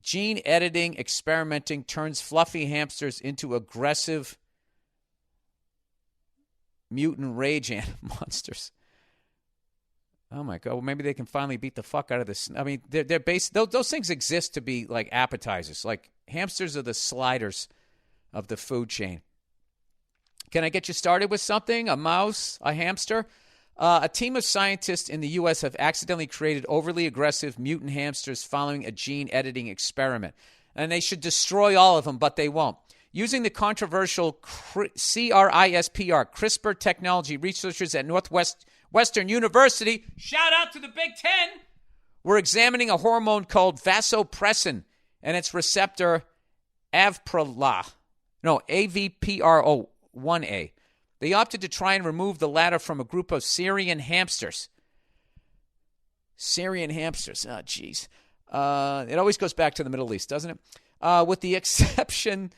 Gene editing experimenting turns fluffy hamsters into aggressive mutant rage monsters. Oh, my God. Well, maybe they can finally beat the fuck out of this. I mean, they're based. Those things exist to be like appetizers. Like, hamsters are the sliders of the food chain. Can I get you started with something? A mouse? A hamster? A team of scientists in the U.S. have accidentally created overly aggressive mutant hamsters following a gene editing experiment. And they should destroy all of them, but they won't. Using the controversial CRISPR technology, researchers at Northwestern University, shout out to the Big Ten, were examining a hormone called vasopressin and its receptor AVPRO1A. They opted to try and remove the latter from a group of Syrian hamsters. Syrian hamsters, oh jeez. It always goes back to the Middle East, doesn't it? With the expectation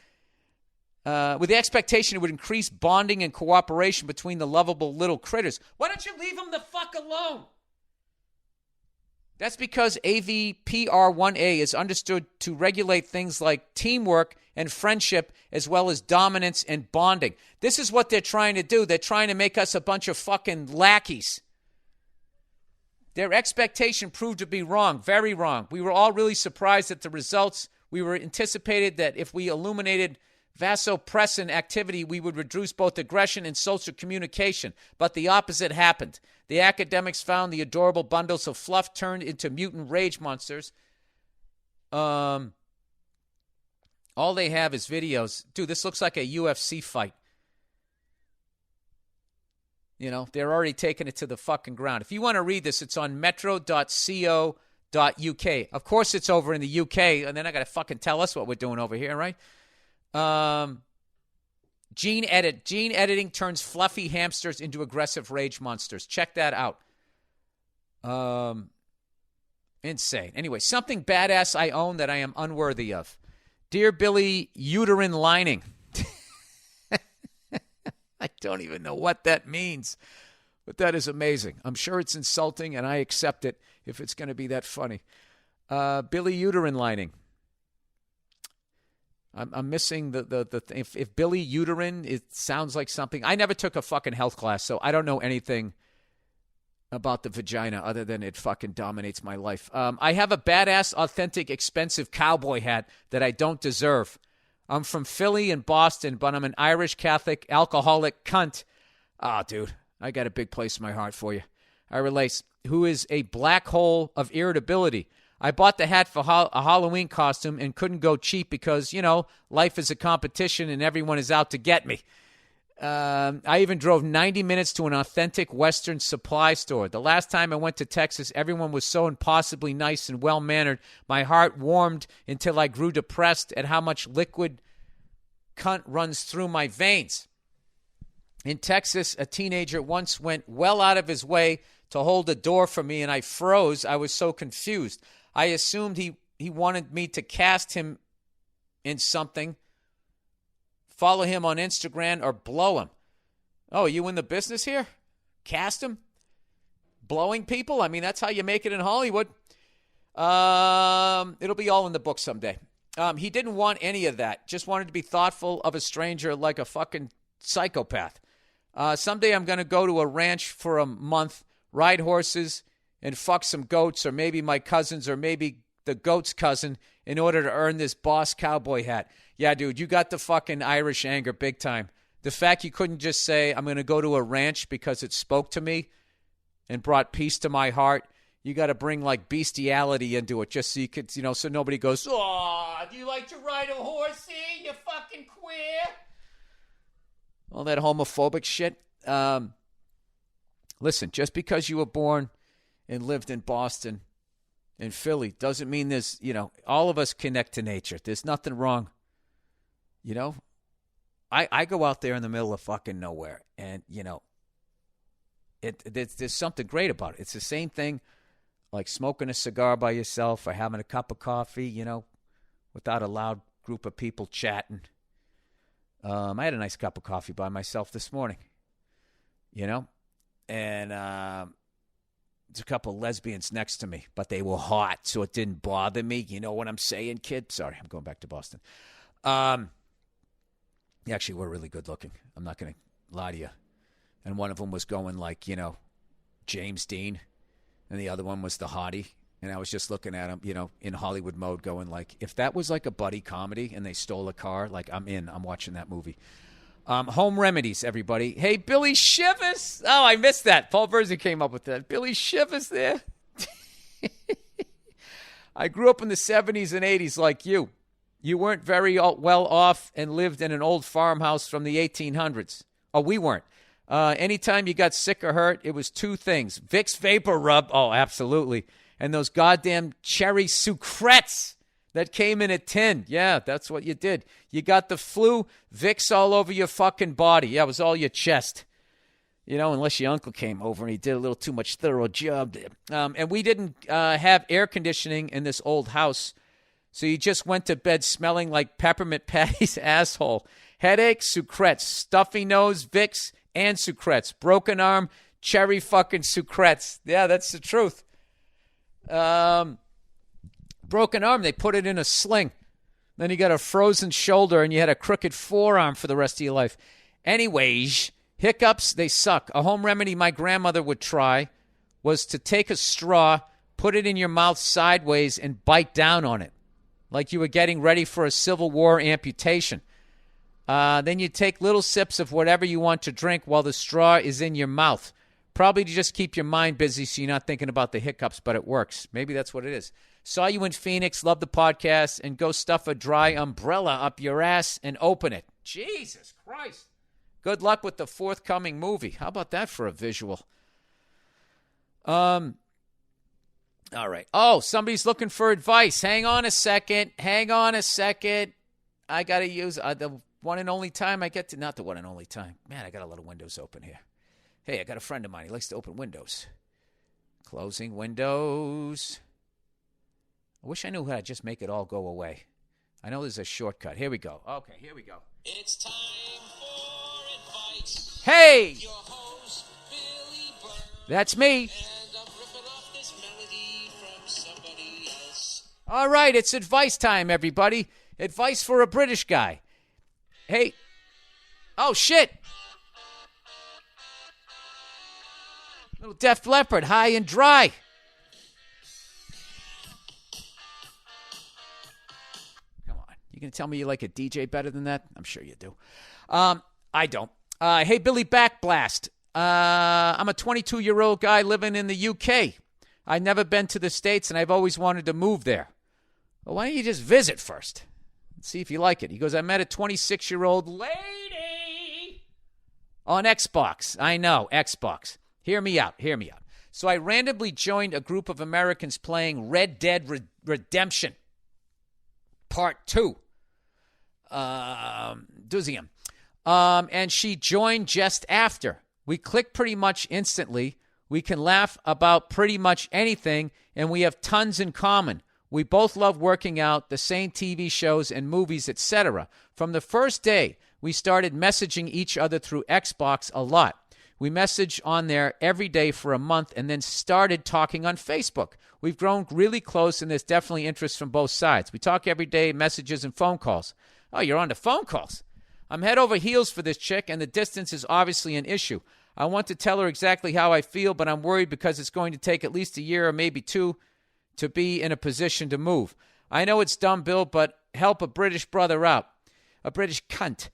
it would increase bonding and cooperation between the lovable little critters. Why don't you leave them the fuck alone? That's because AVPR1A is understood to regulate things like teamwork and friendship, as well as dominance and bonding. This is what they're trying to do. They're trying to make us a bunch of fucking lackeys. Their expectation proved to be wrong, very wrong. We were all really surprised at the results. We were anticipated that if we illuminated vasopressin activity, we would reduce both aggression and social communication. But the opposite happened. The academics found the adorable bundles of fluff turned into mutant rage monsters. All they have is videos. Dude, this looks like a UFC fight. You know, they're already taking it to the fucking ground. If you want to read this, it's on metro.co.uk. Of course it's over in the UK, and they're not going to fucking tell us what we're doing over here, right? Gene editing turns fluffy hamsters into aggressive rage monsters. Check that out. Insane. Anyway, something badass I own that I am unworthy of. Dear Billy, uterine lining. I don't even know what that means, but that is amazing. I'm sure it's insulting, and I accept it if it's going to be that funny. Billy uterine lining. I'm missing the if Billy uterine, it sounds like something. I never took a fucking health class, so I don't know anything about the vagina other than it fucking dominates my life. I have a badass, authentic, expensive cowboy hat that I don't deserve. I'm from Philly and Boston, but I'm an Irish Catholic alcoholic cunt. Ah, dude, I got a big place in my heart for you. I relate. Who is a black hole of irritability. I bought the hat for a Halloween costume and couldn't go cheap because, life is a competition and everyone is out to get me. I even drove 90 minutes to an authentic Western supply store. The last time I went to Texas, everyone was so impossibly nice and well-mannered. My heart warmed until I grew depressed at how much liquid cunt runs through my veins. In Texas, a teenager once went well out of his way to hold a door for me, and I froze. I was so confused. I assumed he wanted me to cast him in something, follow him on Instagram, or blow him. Oh, are you in the business here? Cast him? Blowing people? I mean, that's how you make it in Hollywood. It'll be all in the book someday. He didn't want any of that. Just wanted to be thoughtful of a stranger like a fucking psychopath. Someday I'm going to go to a ranch for a month, ride horses, and fuck some goats, or maybe my cousins, or maybe the goat's cousin, in order to earn this boss cowboy hat. Yeah, dude, you got the fucking Irish anger big time. The fact you couldn't just say, I'm going to go to a ranch because it spoke to me and brought peace to my heart. You got to bring, like, bestiality into it just so you could, so nobody goes, oh, do you like to ride a horsey, you fucking queer? All that homophobic shit. Listen, just because you were born and lived in Boston and Philly doesn't mean there's, all of us connect to nature. There's nothing wrong. I go out there in the middle of fucking nowhere, and, there's something great about it. It's the same thing like smoking a cigar by yourself or having a cup of coffee, without a loud group of people chatting. I had a nice cup of coffee by myself this morning, and there's a couple of lesbians next to me, but they were hot, so it didn't bother me. You know what I'm saying, kid? Sorry, I'm going back to Boston. They actually were really good looking. I'm not going to lie to you. And one of them was going like, James Dean, and the other one was the hottie. And I was just looking at him, in Hollywood mode, going like, if that was like a buddy comedy and they stole a car, like I'm in. I'm watching that movie. Home remedies, everybody. Hey, Billy Shivers. Oh, I missed that. Paul Verzi came up with that. Billy Shivers there. I grew up in the 70s and 80s like you. You weren't very well off and lived in an old farmhouse from the 1800s. Oh, we weren't. Anytime you got sick or hurt, it was two things. Vicks Vapor Rub. Oh, absolutely. And those goddamn cherry sucrettes that came in a tin. Yeah, that's what you did. You got the flu, Vicks all over your fucking body. Yeah, it was all your chest. Unless your uncle came over and he did a little too much thorough job there. And we didn't have air conditioning in this old house, so you just went to bed smelling like Peppermint Patty's asshole. Headache, sucrettes. Stuffy nose, Vicks, and sucrettes. Broken arm, cherry fucking sucrettes. Yeah, that's the truth. Broken arm, they put it in a sling. Then you got a frozen shoulder and you had a crooked forearm for the rest of your life. Anyways, hiccups, they suck. A home remedy my grandmother would try was to take a straw, put it in your mouth sideways, and bite down on it, like you were getting ready for a Civil War amputation. Then you take little sips of whatever you want to drink while the straw is in your mouth. Probably to just keep your mind busy so you're not thinking about the hiccups, but it works. Maybe that's what it is. Saw you in Phoenix, love the podcast, and go stuff a dry umbrella up your ass and open it. Jesus Christ. Good luck with the forthcoming movie. How about that for a visual? All right. Oh, somebody's looking for advice. Hang on a second. I got to use the one and only time I get to, not the one and only time. Man, I got a lot of windows open here. Hey, I got a friend of mine. He likes to open windows. Closing windows. I wish I knew how to just make it all go away. I know there's a shortcut. Here we go. Okay, here we go. It's time for advice. Hey! That's me. All right, it's advice time, everybody. Advice for a British guy. Hey. Oh, shit. Little Def Leppard, high and dry. Come on. You going to tell me you like a DJ better than that? I'm sure you do. I don't. Hey, Billy Backblast. I'm a 22-year-old guy living in the UK. I've never been to the States, and I've always wanted to move there. Well, why don't you just visit first and see if you like it? He goes, I met a 26-year-old lady on Xbox. I know, Xbox. Hear me out. So I randomly joined a group of Americans playing Red Dead Redemption Part 2. Duzium. And she joined just after. We clicked pretty much instantly. We can laugh about pretty much anything, and we have tons in common. We both love working out, the same TV shows and movies, etc. From the first day, we started messaging each other through Xbox a lot. We messaged on there every day for a month and then started talking on Facebook. We've grown really close, and there's definitely interest from both sides. We talk every day, messages and phone calls. Oh, you're on the phone calls. I'm head over heels for this chick, and the distance is obviously an issue. I want to tell her exactly how I feel, but I'm worried because it's going to take at least a year or maybe two to be in a position to move. I know it's dumb, Bill, but help a British brother out. A British cunt.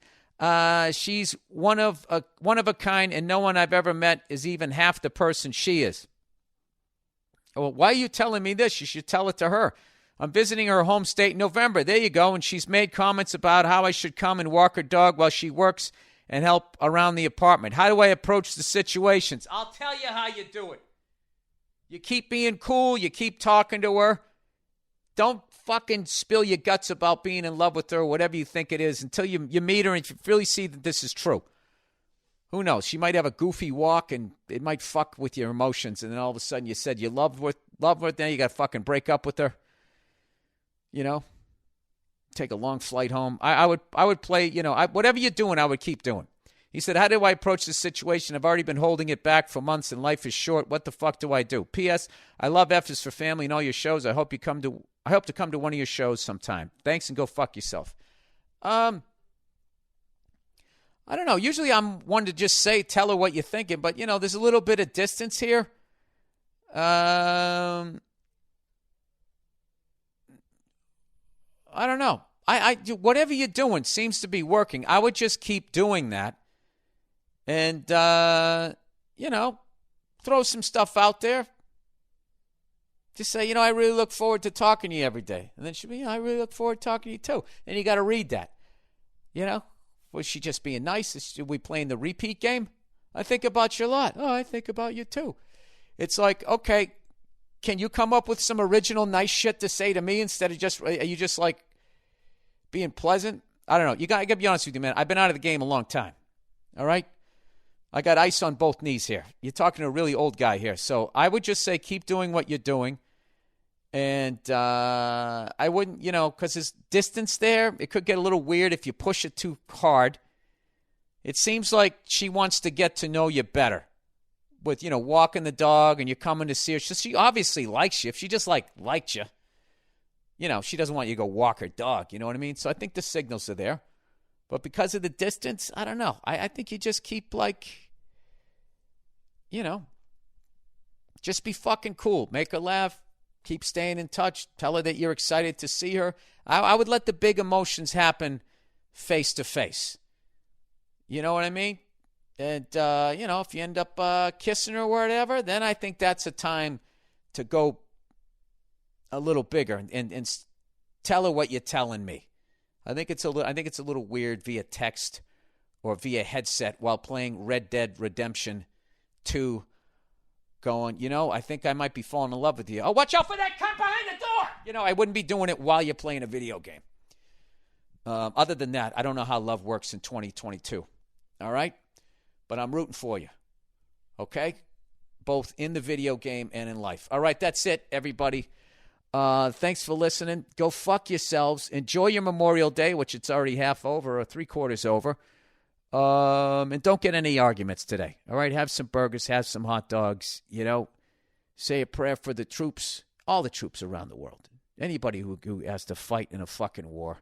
She's one of a kind, and no one I've ever met is even half the person she is. Well, why are you telling me this? You should tell it to her. I'm visiting her home state in November. There you go. And she's made comments about how I should come and walk her dog while she works and help around the apartment. How do I approach the situations? I'll tell you how you do it. You keep being cool. You keep talking to her. Don't fucking spill your guts about being in love with her or whatever you think it is until you meet her and you really see that this is true. Who knows? She might have a goofy walk and it might fuck with your emotions. And then all of a sudden you said you loved her, then you got to fucking break up with her. You know? Take a long flight home. I would play, whatever you're doing, I would keep doing. He said, how do I approach this situation? I've already been holding it back for months and life is short. What the fuck do I do? P.S. I love F is for Family and all your shows. I hope to come to one of your shows sometime. Thanks and go fuck yourself. I don't know. Usually I'm one to just tell her what you're thinking, but, there's a little bit of distance here. I don't know. I whatever you're doing seems to be working. I would just keep doing that. And, throw some stuff out there. Just say, I really look forward to talking to you every day. And then she'll be, I really look forward to talking to you too. And you got to read that. Was she just being nice? Is we playing the repeat game? I think about you a lot. Oh, I think about you too. It's like, okay, can you come up with some original nice shit to say to me instead of are you just like being pleasant? I don't know. You got to be honest with you, man. I've been out of the game a long time. All right? I got ice on both knees here. You're talking to a really old guy here. So I would just say keep doing what you're doing. And I wouldn't, because there's distance there. It could get a little weird if you push it too hard. It seems like she wants to get to know you better. With, walking the dog and you're coming to see her. She obviously likes you. If she just liked you, she doesn't want you to go walk her dog. You know what I mean? So I think the signals are there. But because of the distance, I don't know. I think you just keep just be fucking cool. Make her laugh. Keep staying in touch. Tell her that you're excited to see her. I would let the big emotions happen face to face. You know what I mean? And, if you end up kissing her or whatever, then I think that's a time to go a little bigger and tell her what you're telling me. I think it's a little weird via text or via headset while playing Red Dead Redemption 2 going, I think I might be falling in love with you. Oh, watch out for that cunt behind the door! I wouldn't be doing it while you're playing a video game. Other than that, I don't know how love works in 2022. All right? But I'm rooting for you. Okay? Both in the video game and in life. All right, that's it, everybody. Thanks for listening. Go fuck yourselves. Enjoy your Memorial Day, which it's already half over or 3/4 over. And don't get any arguments today. All right, have some burgers, have some hot dogs. Say a prayer for the troops, all the troops around the world. Anybody who has to fight in a fucking war,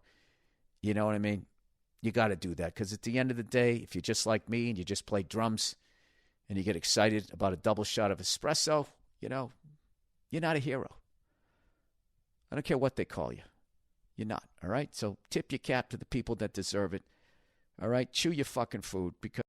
you know what I mean? You got to do that, because at the end of the day, if you're just like me and you just play drums and you get excited about a double shot of espresso, you're not a hero. I don't care what they call you. You're not, all right? So tip your cap to the people that deserve it, all right? Chew your fucking food, because